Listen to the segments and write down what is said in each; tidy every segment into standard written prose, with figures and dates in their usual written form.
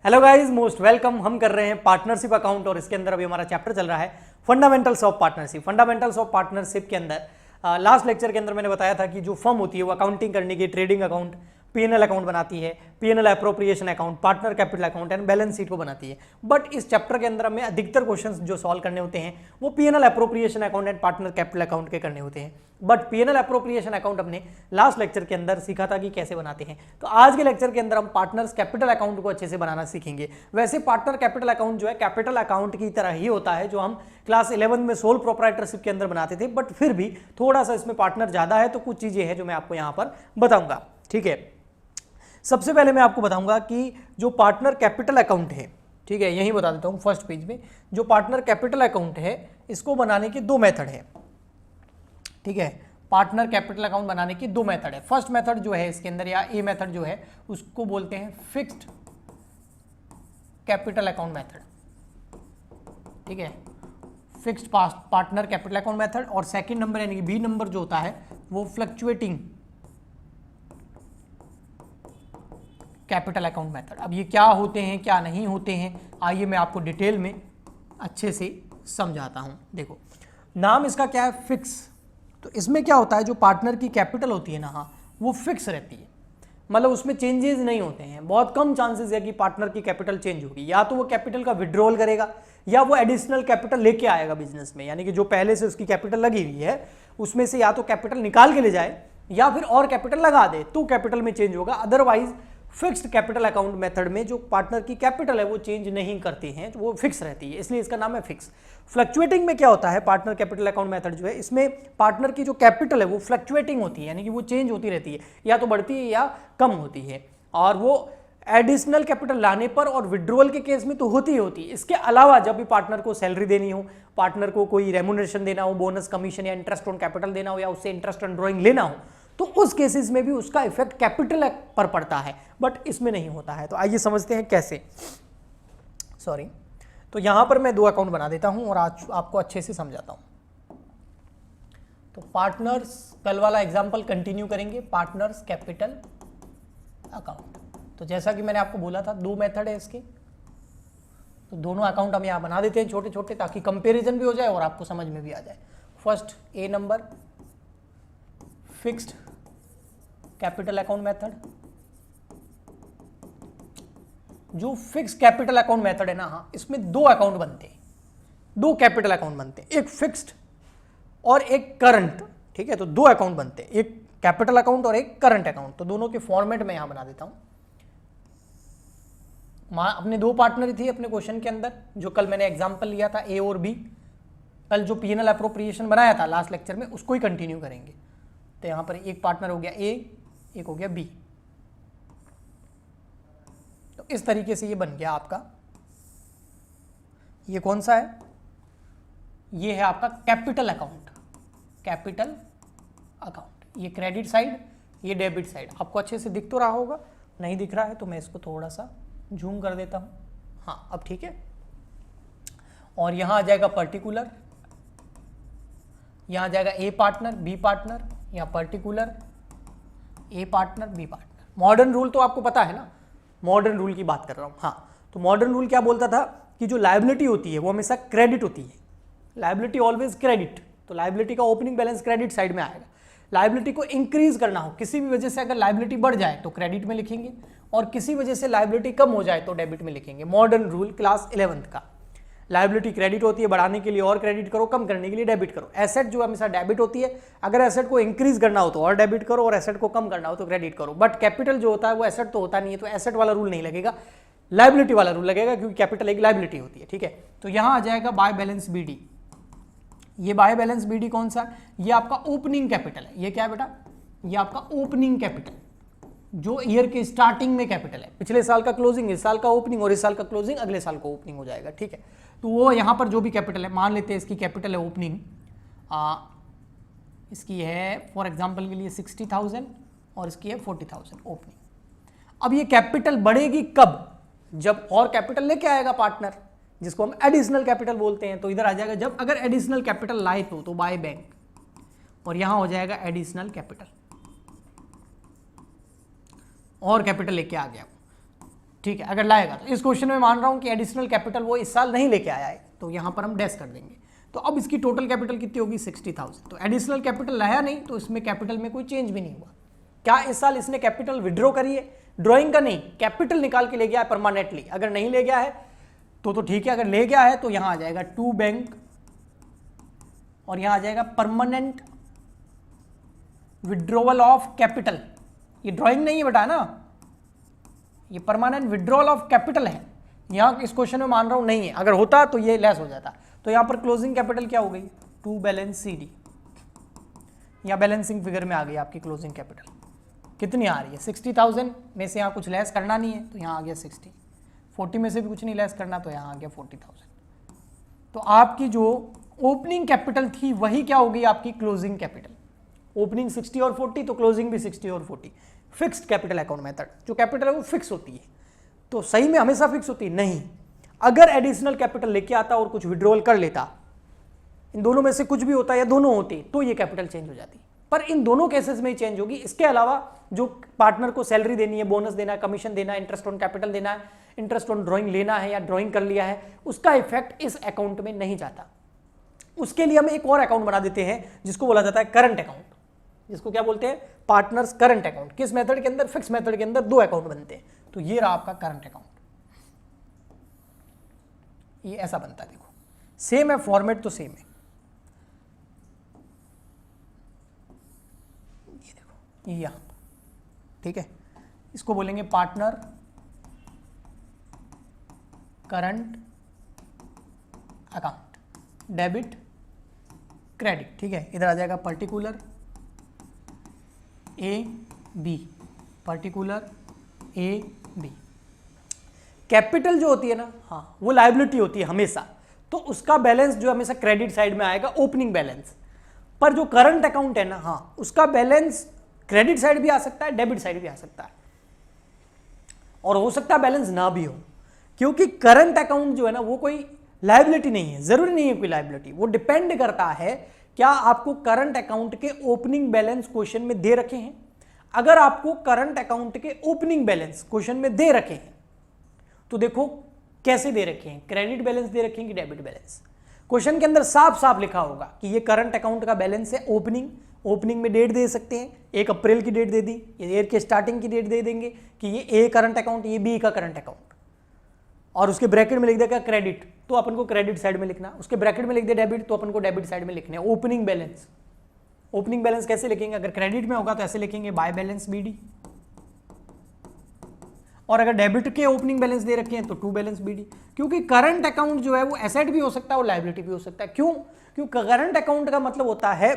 Hello guys, most welcome. हम कर रहे हैं पार्टनरशिप अकाउंट और इसके अंदर अभी हमारा चैप्टर चल रहा है fundamentals of partnership. Fundamentals of partnership के अंदर लास्ट लेक्चर के अंदर मैंने बताया था कि जो फर्म होती है वो अकाउंटिंग करने की ट्रेडिंग अकाउंट, पीएनएल अकाउंट बनाती है, PNL appropriation account, partner capital account and balance sheet को बनाती है। बट इस चैप्टर के अंदर हमें अधिकतर क्वेश्चंस जो सॉल्व करने होते हैं वो PNL appropriation account and partner capital account के करने होते हैं। बट पीएनएल अप्रोप्रिएशन अकाउंट हमने लास्ट लेक्चर के अंदर सीखा था कि कैसे बनाते हैं। तो आज के लेक्चर के अंदर हम पार्टनर्स कैपिटल अकाउंट को अच्छे से बनाना सीखेंगे। वैसे पार्टनर कैपिटल अकाउंट जो है कैपिटल अकाउंट की तरह ही होता है जो हम क्लास 11 में सोल प्रोप्राइटरशिप के अंदर बनाते थे, बट फिर भी थोड़ा सा इसमें पार्टनर ज्यादा है, तो कुछ चीजें हैं जो मैं आपको यहां पर बताऊंगा। ठीक है, सबसे पहले मैं आपको बताऊंगा कि जो पार्टनर कैपिटल अकाउंट है, ठीक है, यही बता देता हूं फर्स्ट पेज में, जो पार्टनर कैपिटल अकाउंट है इसको बनाने के दो मेथड है। ठीक है, पार्टनर कैपिटल अकाउंट बनाने की दो मेथड है। फर्स्ट मेथड जो है इसके अंदर, या ए मेथड जो है उसको बोलते हैं फिक्स्ड कैपिटल अकाउंट मेथड। ठीक है, fixed partner capital account method. और सेकंड नंबर यानी कि बी नंबर जो होता है वो फ्लक्चुएटिंग कैपिटल अकाउंट मेथड। अब ये क्या होते हैं क्या नहीं होते हैं, आइए मैं आपको डिटेल में अच्छे से समझाता हूं। देखो, नाम इसका क्या है, फिक्स। तो इसमें क्या होता है, जो पार्टनर की कैपिटल होती है ना, हाँ, वो फिक्स रहती है, मतलब उसमें चेंजेस नहीं होते हैं। बहुत कम चांसेस है कि पार्टनर की कैपिटल चेंज होगी। या तो वो कैपिटल का विड्रॉल करेगा या वो एडिशनल कैपिटल लेके आएगा बिजनेस में, यानी कि जो पहले से उसकी कैपिटल लगी हुई है उसमें से या तो कैपिटल निकाल के ले जाए या फिर और कैपिटल लगा दे, तो कैपिटल में चेंज होगा। Otherwise fixed capital account method में जो पार्टनर की कैपिटल है वो चेंज नहीं करती है, तो वो फिक्स रहती है, इसलिए इसका नाम है फिक्स। फ्लक्चुएटिंग में क्या होता है, पार्टनर कैपिटल अकाउंट मेथड जो है इसमें पार्टनर की जो कैपिटल है वो फ्लक्चुएटिंग होती है, यानी कि वो चेंज होती रहती है, या तो बढ़ती है या कम होती है। और वो एडिशनल कैपिटल लाने पर और विड्रॉल के केस में तो होती ही होती है। इसके अलावा जब भी पार्टनर को सैलरी देनी हो, पार्टनर को कोई रेम्युनरेशन देना हो, बोनस, कमीशन या इंटरेस्ट ऑन कैपिटल देना हो, या उससे इंटरेस्ट ऑन ड्रॉइंग लेना हो, तो उस केसेस में भी उसका इफेक्ट कैपिटल पर पड़ता है, बट इसमें नहीं होता है। तो आइए समझते हैं कैसे। सॉरी, तो यहां पर मैं दो अकाउंट बना देता हूं और आज आपको अच्छे से समझाता हूं। तो पार्टनर्स, कल वाला एग्जांपल कंटिन्यू करेंगे, पार्टनर्स कैपिटल अकाउंट। तो जैसा कि मैंने आपको बोला था दो मेथड है इसके, तो दोनों अकाउंट हम यहां बना देते हैं छोटे छोटे, ताकि कंपेरिजन भी हो जाए और आपको समझ में भी आ जाए। First A number, fixed capital account method. जो फिक्स कैपिटल अकाउंट मेथड है ना, हाँ, इसमें दो अकाउंट बनते हैं, दो कैपिटल अकाउंट बनते हैं, एक फिक्स्ड और एक करंट। ठीक है, तो दो अकाउंट बनते हैं, एक कैपिटल अकाउंट और एक करंट अकाउंट। तो दोनों के फॉर्मेट में यहां बना देता हूं। अपने दो पार्टनर थी अपने क्वेश्चन के अंदर, जो कल मैंने एग्जांपल लिया था ए और बी। कल जो पीएनएल अप्रोप्रिएशन बनाया था लास्ट लेक्चर में, उसको ही कंटिन्यू करेंगे। तो यहां पर एक पार्टनर हो गया ए, एक हो गया बी। तो इस तरीके से ये बन गया आपका। ये कौन सा है, ये है आपका कैपिटल अकाउंट, कैपिटल अकाउंट। ये क्रेडिट साइड, ये डेबिट साइड। आपको अच्छे से दिख तो रहा होगा, नहीं दिख रहा है तो मैं इसको थोड़ा सा जूम कर देता हूं। हाँ, अब ठीक है। और यहां आ जाएगा पर्टिकुलर, यहां आ जाएगा ए पार्टनर, बी पार्टनर, या particular, A partner, B partner. Modern rule तो आपको पता है ना, मॉडर्न रूल की बात कर रहा हूं। हाँ, तो मॉडर्न रूल क्या बोलता था कि जो लायबिलिटी होती है वो हमेशा क्रेडिट होती है, लायबिलिटी ऑलवेज क्रेडिट। तो लायबिलिटी का ओपनिंग बैलेंस क्रेडिट साइड में आएगा। लायबिलिटी को इंक्रीज करना हो, किसी भी वजह से अगर लायबिलिटी बढ़ जाए तो क्रेडिट में लिखेंगे, और किसी वजह से लायबिलिटी कम हो जाए तो डेबिट में लिखेंगे। मॉडर्न रूल क्लास 11th का। लायबिलिटी क्रेडिट होती है, बढ़ाने के लिए और क्रेडिट करो, कम करने के लिए डेबिट करो। एसेट जो हमेशा डेबिट होती है, अगर एसेट को इंक्रीज करना हो तो और डेबिट करो, और एसेट को कम करना हो तो क्रेडिट करो। बट कैपिटल जो होता है वो एसेट तो होता नहीं है, तो एसेट वाला रूल नहीं लगेगा, लायबिलिटी वाला रूल लगेगा, क्योंकि कैपिटल एक लायबिलिटी होती है। ठीक है, तो यहां आ जाएगा बाय बैलेंस बीडी। ये बाय बैलेंस बीडी कौन सा, ये आपका ओपनिंग कैपिटल है। ये क्या है बेटा, ये आपका ओपनिंग कैपिटल, जो ईयर के स्टार्टिंग में कैपिटल है। पिछले साल का क्लोजिंग इस साल का ओपनिंग, और इस साल का क्लोजिंग अगले साल का ओपनिंग हो जाएगा। ठीक है, तो वो यहां पर जो भी कैपिटल है, मान लेते हैं इसकी कैपिटल है ओपनिंग, इसकी है फॉर एग्जांपल के लिए 60,000 और इसकी है 40,000 ओपनिंग। अब ये कैपिटल बढ़ेगी कब, जब और कैपिटल लेके आएगा पार्टनर, जिसको हम एडिशनल कैपिटल बोलते हैं। तो इधर आ जाएगा जब अगर एडिशनल कैपिटल लाए तो बाय बैंक, और यहां हो जाएगा एडिशनल कैपिटल, और कैपिटल लेके आ गया। ठीक है, अगर लाएगा तो इस क्वेश्चन में मान रहा हूं कि एडिशनल कैपिटल वो इस साल नहीं लेके आया है, तो यहां पर हम डैश कर देंगे। तो अब इसकी टोटल कैपिटल कितनी होगी 60,000। तो एडिशनल कैपिटल लाया नहीं तो इसमें कैपिटल में कोई चेंज भी नहीं हुआ। क्या इस साल इसने कैपिटल विड्रॉ करी है? ड्रॉइंग का नहीं, कैपिटल निकाल के ले गया है परमानेंटली। अगर नहीं ले गया है तो ठीक है, अगर ले गया है तो यहां आ जाएगा टू बैंक और यहां आ जाएगा परमानेंट विड्रॉवल ऑफ कैपिटल। ये ड्राइंग नहीं है बेटा ना, ये परमानेंट विड्रॉवल ऑफ कैपिटल है। यहां इस क्वेश्चन में मान रहा हूं नहीं है, अगर होता तो ये लेस हो जाता। तो यहां पर क्लोजिंग कैपिटल क्या हो गई? टू बैलेंस CD, या बैलेंसिंग फिगर में आ गई आपकी क्लोजिंग कैपिटल। कितनी आ रही है? 60,000 में से यहाँ कुछ लेस करना नहीं है तो यहाँ आ गया 60, 40 में से भी कुछ नहीं लेस करना तो यहाँ आ गया 40,000। तो आपकी जो ओपनिंग कैपिटल थी वही क्या हो गई? आपकी क्लोजिंग कैपिटल। ओपनिंग 60 और 40 तो क्लोजिंग भी 60 और 40। फिक्स्ड कैपिटल अकाउंट मेथड, जो कैपिटल है वो फिक्स होती है। तो सही में हमेशा फिक्स होती है? नहीं। अगर एडिशनल कैपिटल लेके आता और कुछ विड्रॉल कर लेता, इन दोनों में से कुछ भी होता या दोनों होते, तो ये कैपिटल चेंज हो जाती। पर इन दोनों केसेस में ही चेंज होगी। इसके अलावा जो पार्टनर को सैलरी देनी है, बोनस देना है, कमीशन देना है, इंटरेस्ट ऑन कैपिटल देना है, इंटरेस्ट ऑन ड्राइंग लेना है या ड्राइंग कर लिया है, उसका इफेक्ट इस अकाउंट में नहीं जाता। उसके लिए हम एक और अकाउंट बना देते हैं जिसको बोला जाता है करंट अकाउंट, जिसको क्या बोलते हैं? Partners current account. किस मेथड के अंदर? फिक्स मेथड के अंदर दो अकाउंट बनते हैं। तो ये रहा आपका करंट अकाउंट, ये ऐसा बनता है। देखो सेम है, फॉर्मेट तो सेम है। ये देखो ये यहां, ठीक है, इसको बोलेंगे partner current account, debit credit. ठीक है, इधर आ जाएगा particular AB, particular AB। Capital जो होती है ना, हाँ, वो लायबिलिटी होती है हमेशा, तो उसका बैलेंस जो हमेशा क्रेडिट साइड में आएगा, ओपनिंग बैलेंस। पर जो करंट अकाउंट है ना, हाँ, उसका बैलेंस क्रेडिट साइड भी आ सकता है, डेबिट साइड भी आ सकता है, और हो सकता है बैलेंस ना भी हो, क्योंकि करंट अकाउंट जो है ना वो कोई लायबिलिटी नहीं है, जरूरी नहीं है कोई लायबिलिटी। वो डिपेंड करता है क्या आपको करंट अकाउंट के ओपनिंग बैलेंस क्वेश्चन में दे रखे हैं। अगर आपको करंट अकाउंट के ओपनिंग बैलेंस क्वेश्चन में दे रखे हैं तो देखो कैसे दे रखे हैं, क्रेडिट बैलेंस दे रखे हैं कि डेबिट बैलेंस। क्वेश्चन के अंदर साफ साफ लिखा होगा कि ये करंट अकाउंट का बैलेंस है ओपनिंग। ओपनिंग में डेट दे सकते हैं, 1 अप्रैल की डेट दे दी, ये ईयर के स्टार्टिंग की डेट दे देंगे कि ये ए करंट अकाउंट, ये बी का करंट अकाउंट, और उसके ब्रैकेट में लिख देगा क्रेडिट, तो अपन को क्रेडिट साइड में लिखना। उसके ब्रैकेट में लिख दे डेबिट, तो अपन को डेबिट साइड में लिखना है। ओपनिंग बैलेंस, ओपनिंग बैलेंस कैसे लिखेंगे? अगर क्रेडिट में होगा तो ऐसे लिखेंगे बाय बैलेंस BD, और अगर डेबिट के ओपनिंग बैलेंस दे रखे हैं तो टू बैलेंस BD। क्योंकि करंट अकाउंट जो है वो एसेट भी हो सकता है और लायबिलिटी भी हो सकता है। क्यों? क्योंकि करंट अकाउंट का मतलब होता है,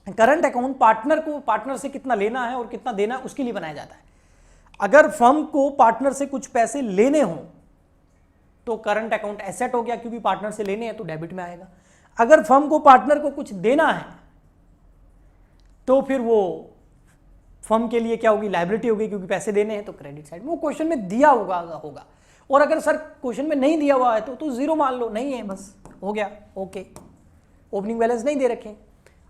करंट अकाउंट पार्टनर को, पार्टनर से कितना लेना है और कितना देना है उसके लिए बनाया जाता है। अगर फर्म को पार्टनर से कुछ पैसे लेने हो तो करंट अकाउंट एसेट हो गया, क्योंकि पार्टनर से लेने हैं तो डेबिट में आएगा। अगर फर्म को पार्टनर को कुछ देना है तो फिर वो फर्म के लिए क्या होगी? लायबिलिटी होगी, क्योंकि पैसे देने हैं तो क्रेडिट साइड में। वो क्वेश्चन में दिया होगा। और अगर सर क्वेश्चन में नहीं दिया हुआ है तो जीरो मान लो, नहीं है, बस हो गया, ओके। ओपनिंग बैलेंस नहीं दे रखे।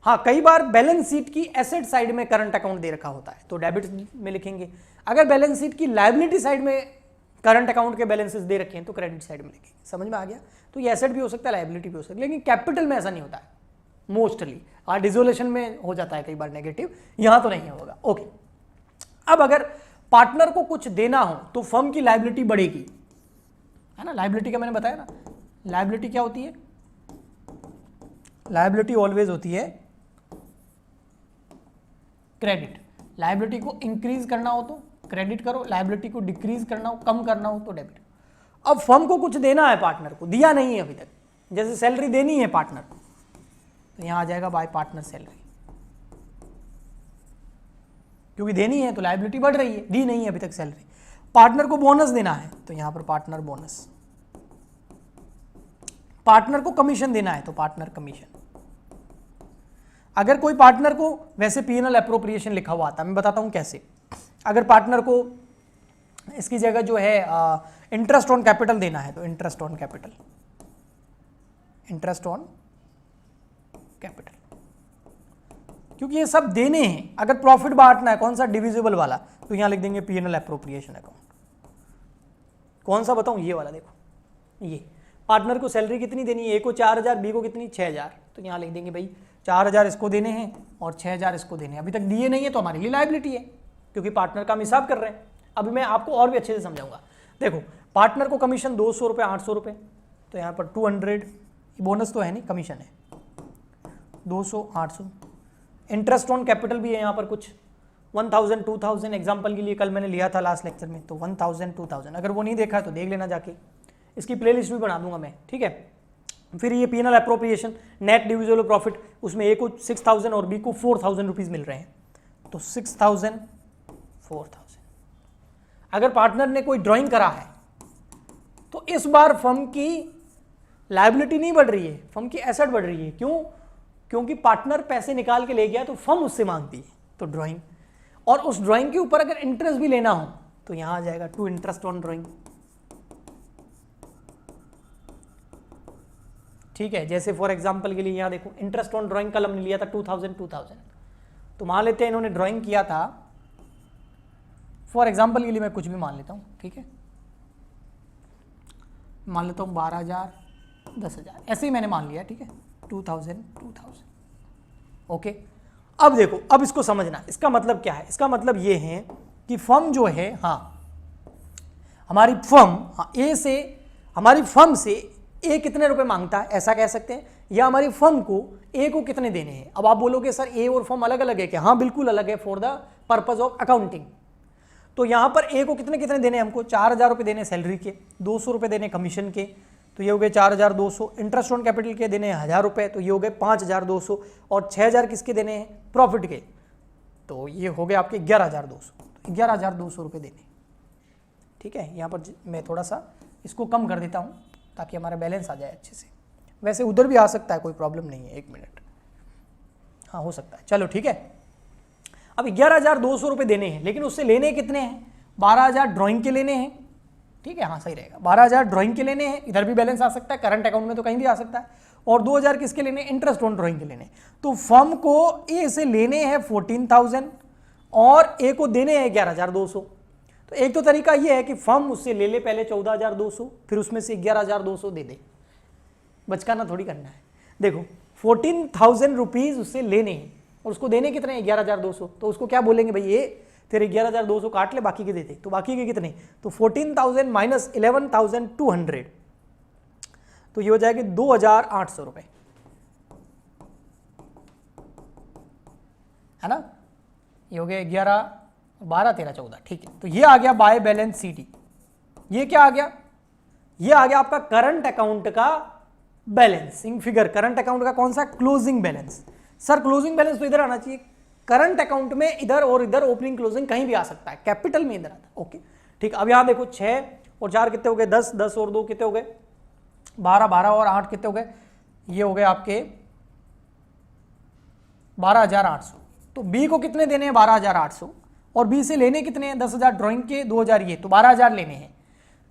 हाँ, कई बार बैलेंस शीट की एसेट साइड में करंट अकाउंट दे रखा होता है तो डेबिट में लिखेंगे। अगर बैलेंस शीट की लायबिलिटी साइड में करंट अकाउंट के बैलेंसेस दे रखे हैं तो क्रेडिट साइड में लिखेंगे। समझ में आ गया? तो ये एसेट भी हो सकता है, लायबिलिटी भी हो सकती है, लेकिन कैपिटल में ऐसा नहीं होता है मोस्टली। हाँ, डिसोल्यूशन में हो जाता है कई बार नेगेटिव, यहां तो नहीं होगा। ओके, अब अगर पार्टनर को कुछ देना हो तो फर्म की लायबिलिटी बढ़ेगी, है ना। लायबिलिटी का मैंने बताया ना, लायबिलिटी क्या होती है? लायबिलिटी ऑलवेज होती है क्रेडिट। लायबिलिटी को इंक्रीज करना हो तो क्रेडिट करो, लायबिलिटी को डिक्रीज करना हो, कम करना हो तो डेबिट। अब फर्म को कुछ देना है पार्टनर को, दिया नहीं है अभी तक, जैसे सैलरी देनी है पार्टनर को तो यहां आ जाएगा बाय पार्टनर सैलरी, क्योंकि देनी है तो लायबिलिटी बढ़ रही है, दी नहीं है अभी तक सैलरी। पार्टनर को बोनस देना है तो यहां पर पार्टनर बोनस। पार्टनर को कमीशन देना है तो पार्टनर कमीशन। अगर कोई पार्टनर को, वैसे P&L एप्रोप्रिएशन लिखा हुआ आता है, मैं बताता हूं कैसे। अगर पार्टनर को इसकी जगह जो है इंटरेस्ट ऑन कैपिटल देना है तो interest on capital, interest on capital, क्योंकि ये सब देने हैं। अगर प्रॉफिट बांटना है, कौन सा? डिविजिबल वाला, तो यहां लिख देंगे P&L एप्रोप्रिएशन अकाउंट। कौन सा बताऊं, ये वाला देखो, ये पार्टनर को सैलरी कितनी देनी है, ए को 4000, बी को कितनी 6000, तो यहाँ लिख देंगे भाई 4000 इसको देने हैं और 6000 इसको देने हैं। अभी तक दिए नहीं है तो हमारे लिए लायबिलिटी है, क्योंकि पार्टनर का हम हिसाब कर रहे हैं। अभी मैं आपको और भी अच्छे से समझाऊंगा। देखो पार्टनर को कमीशन 200 रुपये, 800 रुपये, तो यहाँ पर 200, बोनस तो है नहीं, कमीशन है 200, 800। इंटरेस्ट ऑन कैपिटल भी है यहाँ पर कुछ 1000, 2000, एग्जाम्पल के लिए कल मैंने लिया था लास्ट लेक्चर में, तो 1000, 2000। अगर वो नहीं देखा है तो देख लेना जाके, इसकी प्लेलिस्ट भी बना दूंगा मैं, ठीक है। फिर ये penal appropriation, net divisible profit, उसमें ए को 6000 और बी को 4000 रुपीज मिल रहे हैं, तो 6000, 4000। अगर पार्टनर ने कोई ड्राइंग करा है तो इस बार फर्म की लायबिलिटी नहीं बढ़ रही है, फर्म की एसेट बढ़ रही है। क्यों? क्योंकि पार्टनर पैसे निकाल के ले गया तो फर्म उससे मांगती है, तो ड्राइंग, और उस ड्राइंग के ऊपर अगर इंटरेस्ट भी लेना हो तो यहां आ जाएगा टू इंटरेस्ट ऑन ड्राइंग, ठीक है। जैसे फॉर एग्जांपल के लिए यहां देखो इंटरेस्ट ऑन ड्राइंग कल हमने लिया था 2000, तो मान लेते हैं इन्होंने ड्राइंग किया था, फॉर एग्जांपल के लिए मैं कुछ भी मान लेता हूं, ठीक है, मान लेता हूं 12000, 10000, ऐसे ही मैंने मान लिया, ठीक है, 2000, ओके। अब देखो, अब इसको समझना, इसका मतलब क्या है, इसका मतलब ये है कि फर्म जो है, हाँ हमारी फर्म, हाँ ए से, हमारी फर्म से ए कितने रुपए मांगता है, ऐसा कह सकते हैं, या हमारी फर्म को ए को कितने देने हैं। अब आप बोलोगे सर ए और फर्म अलग अलग है क्या? हाँ बिल्कुल अलग है, for the purpose of accounting. तो यहां पर ए को कितने कितने देने, हमको 4000 रुपए देने सैलरी के, 200 रुपए देने कमीशन के, तो ये हो गए 4200। इंटरेस्ट ऑन कैपिटल के देने 1000 रुपए, तो ये हो गए 5200, और 6000 किसके देने हैं, प्रॉफिट के, तो ये हो गए आपके 11200, 11200 रुपए देने, ठीक है। यहाँ पर मैं थोड़ा सा इसको कम कर देता हूँ ताकि हमारा बैलेंस आ जाए अच्छे से। वैसे उधर भी आ सकता है, कोई प्रॉब्लम नहीं है, 1 मिनट, हाँ हो सकता है, चलो ठीक है। अब 11200 रुपए देने हैं, लेकिन उससे लेने कितने हैं, 12000 ड्राइंग के लेने हैं, ठीक है, हाँ सही रहेगा, 12000 ड्राइंग के लेने हैं, इधर भी बैलेंस आ सकता है, करंट अकाउंट में तो कहीं भी आ सकता है, और 2000 किसके लेने, इंटरेस्ट ऑन ड्राइंग के लेने। तो फर्म को ए से लेने हैं 14000 और ए को देने हैं 11200। तो एक तो तरीका ये है कि फर्म उससे ले ले पहले 14200, फिर उसमें से 11200 दे दे, बचकाना थोड़ी करना है। देखो 14000 रुपीज उससे लेने हैं और उसको देने कितने हैं, 11200, तो उसको क्या बोलेंगे भाई, ये तेरे 11200 काट ले, बाकी के देते, तो बाकी के कितने, तो 14000 माइनस 11200, तो ये हो जाएगी 2800 रुपए, है ना। ये हो गया 11, 12, 13, 14, ठीक है। तो ये आ गया बाय बैलेंस सीटी। ये क्या आ गया, ये आ गया आपका करंट अकाउंट का बैलेंसिंग फिगर। करंट अकाउंट का कौन सा, closing balance. Sir closing balance तो इधर आना चाहिए, करंट अकाउंट में इधर और इधर ओपनिंग क्लोजिंग कहीं भी आ सकता है, कैपिटल में इधर आता है, ओके ठीक। अब यहां देखो 6 और 4 कितने हो गए, 10, 10 और 2 कितने हो गए, 12, 12 और 8 कितने हो गए, ये हो गए आपके 12800। तो बी को कितने देने हैं, 12800, और बी से लेने कितने हैं, 10000 ड्राइंग के, 2000 ये, तो 12000 लेने हैं।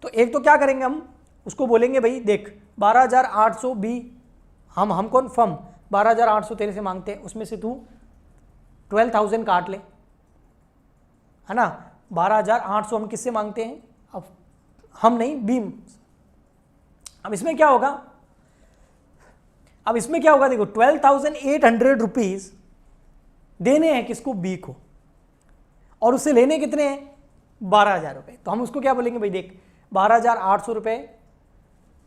तो एक तो क्या करेंगे हम, उसको बोलेंगे भाई देख 12800 बी, हम कौन, फर्म 12800 तेरे से मांगते हैं, उसमें से तू 12000 काट ले, है ना। 12800 हम किससे मांगते हैं, अब हम नहीं, बी। अब इसमें क्या होगा, अब इसमें क्या होगा, देखो 12800 रुपीज देने हैं किसको, बी को, और उससे लेने कितने हैं, 12000 रुपए। तो हम उसको क्या बोलेंगे भाई देख 12800 रुपए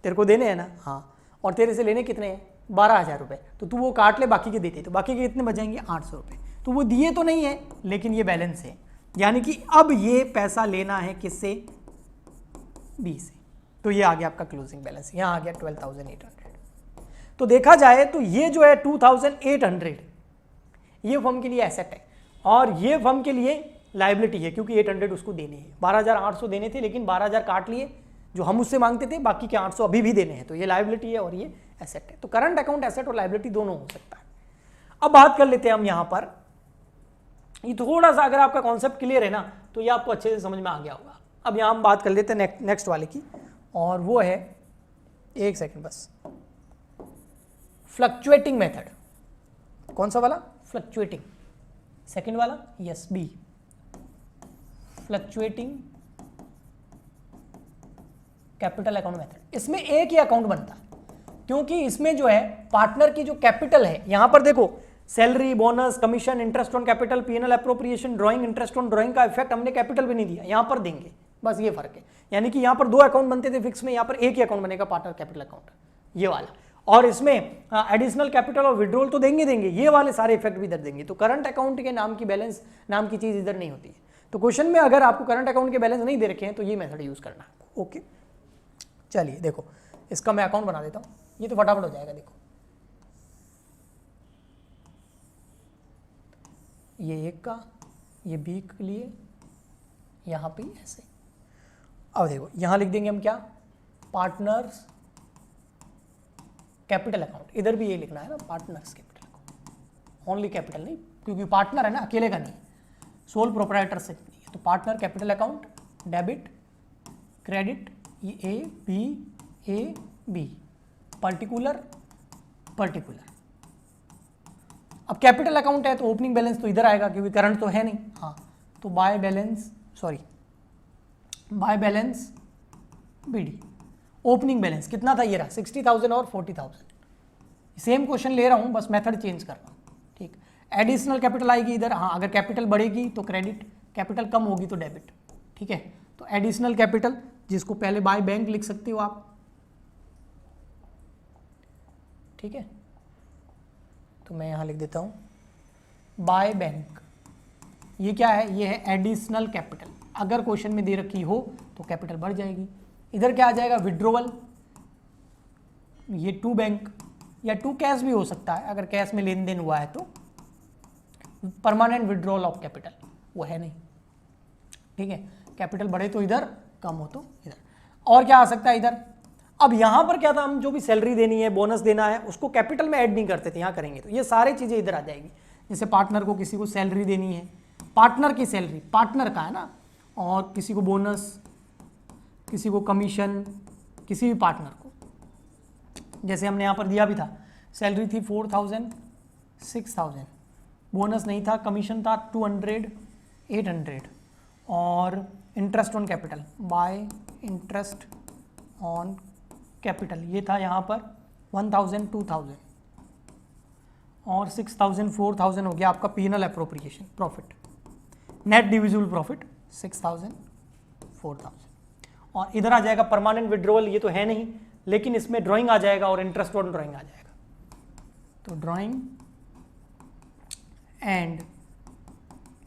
तेरे को देने हैं ना, हाँ, और तेरे से लेने कितने हैं, 12000 रुपए, तो तू वो काट ले, बाकी के देते, तो बाकी के कितने बचेंगे, 800 रुपए। तो वो दिए तो नहीं है, लेकिन ये बैलेंस है, यानी कि अब ये पैसा लेना है किससे, बी से। तो ये आ गया आपका क्लोजिंग बैलेंस, यहां आ गया 12800। तो देखा जाए तो ये जो है 2800 ये फर्म के लिए एसेट है, और ये फर्म के लिए लायबिलिटी है, क्योंकि 800 उसको देने हैं। 12800 देने थे, लेकिन 12000 काट लिए जो हम उससे मांगते थे, बाकी के 800 अभी भी देने हैं, तो ये लायबिलिटी है और ये एसेट है। तो करंट अकाउंट एसेट और लायबिलिटी दोनों हो सकता है। अब बात कर लेते हैं हम यहां पर, ये थोड़ा सा अगर आपका कॉन्सेप्ट क्लियर है ना, तो ये आपको अच्छे से समझ में आ गया होगा। अब यहां हम बात कर लेते हैं नेक्स्ट वाले की, और वो है, एक सेकेंड बस, फ्लक्चुएटिंग मेथड। कौन सा वाला, फ्लक्चुएटिंग, सेकंड वाला, yes B, fluctuating capital account method, इसमें एक ही अकाउंट बनता है क्योंकि इसमें जो है पार्टनर की जो कैपिटल है, यहां पर देखो salary, bonus, commission, interest on capital, PNL appropriation, drawing, interest on drawing का इफेक्ट हमने कैपिटल पे नहीं दिया, यहां पर देंगे, बस ये फर्क है। यानी कि यहां पर दो अकाउंट बनते थे फिक्स में, यहां पर एक ही अकाउंट बनेगा पार्टनर कैपिटल अकाउंट, ये वाला। और इसमें एडिशनल कैपिटल और विड्रॉल तो देंगे, ये वाले सारे इफेक्ट भी इधर देंगे। तो करंट अकाउंट के नाम की बैलेंस नाम की चीज इधर नहीं होती है। तो क्वेश्चन में अगर आपको करंट अकाउंट के बैलेंस नहीं दे रखे हैं तो ये मेथड यूज करना है। ओके, चलिए देखो इसका मैं अकाउंट बना देता हूं, ये तो फटाफट हो जाएगा। देखो ये एक का, ये बी के लिए, यहां पे ऐसे। अब देखो यहां लिख देंगे हम क्या, पार्टनर्स कैपिटल अकाउंट, इधर भी ये लिखना है ना, partners capital account, only capital नहीं, क्योंकि पार्टनर है ना, अकेले का नहीं, सोल प्रोप्राइटरशिप नहीं है। तो partner capital account, debit, credit, ये ए बी, पर्टिकुलर। अब कैपिटल अकाउंट है तो ओपनिंग बैलेंस तो इधर आएगा क्योंकि करंट तो है नहीं। हाँ, तो by balance BD, opening balance कितना था, ये रहा 60,000 और 40,000। सेम क्वेश्चन ले रहा हूं, बस मेथड चेंज कर रहा हूं। ठीक, एडिशनल कैपिटल आएगी इधर। हाँ, अगर कैपिटल बढ़ेगी तो क्रेडिट, कैपिटल कम होगी तो डेबिट। ठीक है, तो एडिशनल कैपिटल, जिसको पहले बाय बैंक लिख सकते हो आप। ठीक है, तो मैं यहां लिख देता हूं बाय बैंक। ये क्या है, ये है एडिशनल कैपिटल। अगर क्वेश्चन में दे रखी हो तो कैपिटल बढ़ जाएगी। इधर क्या आ जाएगा, विड्रोवल, ये टू बैंक या टू कैश भी हो सकता है, अगर कैश में लेन देन हुआ है तो। परमानेंट विड्रॉल ऑफ कैपिटल वो है नहीं। ठीक है, कैपिटल बढ़े तो इधर, कम हो तो इधर। और क्या आ सकता है इधर, अब यहां पर क्या था, हम जो भी सैलरी देनी है, बोनस देना है, उसको कैपिटल में ऐड नहीं करते थे, यहां करेंगे तो ये सारी चीजें इधर आ जाएगी। जैसे पार्टनर को किसी को सैलरी देनी है, पार्टनर की सैलरी, पार्टनर का है ना, और किसी को बोनस, किसी को कमीशन, किसी भी पार्टनर को, जैसे हमने यहाँ पर दिया भी था, सैलरी थी 4,000, 6,000, बोनस नहीं था, कमीशन था 200, 800, और interest on capital, bye interest on capital, ये था यहाँ पर 1,000, 2,000, और 6,000, 4,000 हो गया आपका PNL appropriation, profit, net divisible profit 6,000, 4,000। और इधर आ जाएगा परमानेंट विड्रॉवल, ये तो है नहीं, लेकिन इसमें ड्राइंग आ जाएगा और इंटरेस्ट ऑन ड्राइंग आ जाएगा। तो ड्राइंग एंड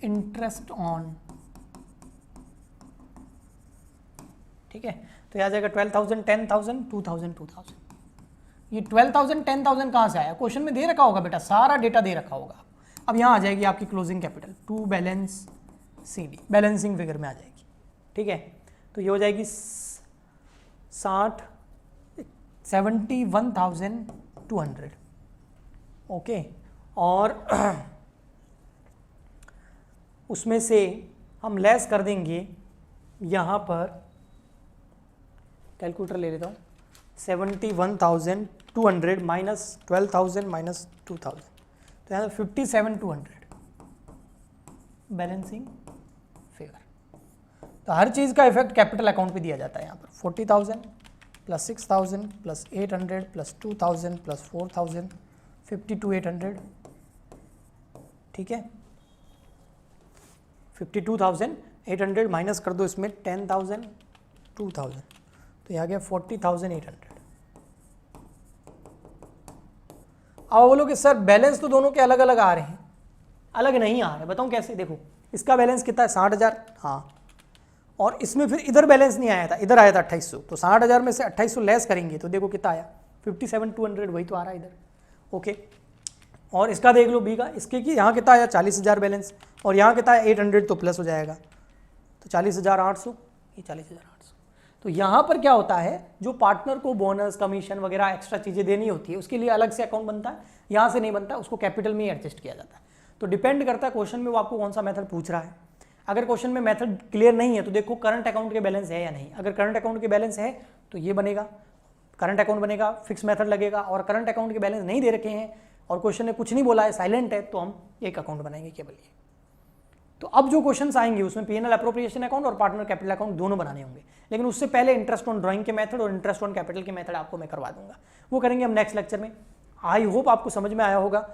इंटरेस्ट ऑन, ठीक है, तो आ जाएगा 12,000, 10,000, 2,000, 2,000। ये 12,000, 10,000 कहाँ से आया, क्वेश्चन में दे रखा होगा बेटा, सारा डेटा दे रखा होगा। अब यहाँ आ जाएगी आपकी closing capital, to balance CD, balancing figure में आ जाएगी। ठीक है, तो ये हो जाएगी 71,200। ओके, और उसमें से हम लेस कर देंगे, यहाँ पर कैलकुलेटर ले लेता हूँ, 71,200 माइनस 12,000 माइनस 2,000, तो यहाँ 57,200 बैलेंसिंग फिगर। तो हर चीज़ का इफेक्ट कैपिटल अकाउंट पे दिया जाता है। यहाँ पर 40,000 प्लस 6,000 प्लस 800 प्लस 2,000 प्लस 4,000, 52,800। ठीक है, 52,800 माइनस कर दो इसमें 10,000, 2,000, तो यहाँ गया 40,800। अब बोलो कि सर बैलेंस तो दोनों के अलग अलग आ रहे हैं, अलग नहीं आ रहे, बताऊँ कैसे। देखो इसका बैलेंस कितना है, 60,000, हाँ, और इसमें फिर इधर बैलेंस नहीं आया था, इधर आया था 2,800, तो 60,000 में से 2,800 लेस करेंगे तो देखो कितना आया, 57,200, वही तो आ रहा है इधर। ओके, और इसका देख लो बी का, इसके कि यहाँ कितना आया 40,000 बैलेंस, और यहाँ कितना है 800, तो प्लस हो जाएगा, तो 40,800, ये 40,800। तो यहाँ पर क्या होता है, जो पार्टनर को बोनस, कमीशन वगैरह एक्स्ट्रा चीज़ें देनी होती है, उसके लिए अलग से अकाउंट बनता है, यहाँ से नहीं बनता, उसको कैपिटल में ही एडजस्ट किया जाता है। तो डिपेंड करता है क्वेश्चन में वो आपको कौन सा मेथड पूछ रहा है। अगर क्वेश्चन में मेथड क्लियर नहीं है तो देखो करंट अकाउंट के बैलेंस है या नहीं। अगर करंट अकाउंट के बैलेंस है तो ये बनेगा, करंट अकाउंट बनेगा, फिक्स मेथड लगेगा। और करंट अकाउंट के बैलेंस नहीं दे रखे हैं और क्वेश्चन ने कुछ नहीं बोला है, साइलेंट है, तो हम एक अकाउंट बनाएंगे केवल ये। तो अब जो क्वेश्चंस आएंगे उसमें पीएनएल अप्रोप्रिएशन अकाउंट और पार्टनर कैपिटल अकाउंट दोनों बनाने होंगे, लेकिन उससे पहले इंटरेस्ट ऑन ड्राइंग के मेथड और इंटरेस्ट ऑन कैपिटल के मेथड आपको मैं करवा दूंगा, वो करेंगे हम नेक्स्ट लेक्चर में। आई होप आपको समझ में आया होगा।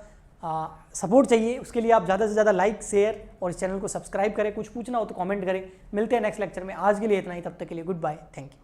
सपोर्ट चाहिए उसके लिए आप ज़्यादा से ज़्यादा लाइक, शेयर और इस चैनल को सब्सक्राइब करें। कुछ पूछना हो तो कमेंट करें। मिलते हैं नेक्स्ट लेक्चर में। आज के लिए इतना ही, तब तक के लिए गुड बाय, थैंक यू।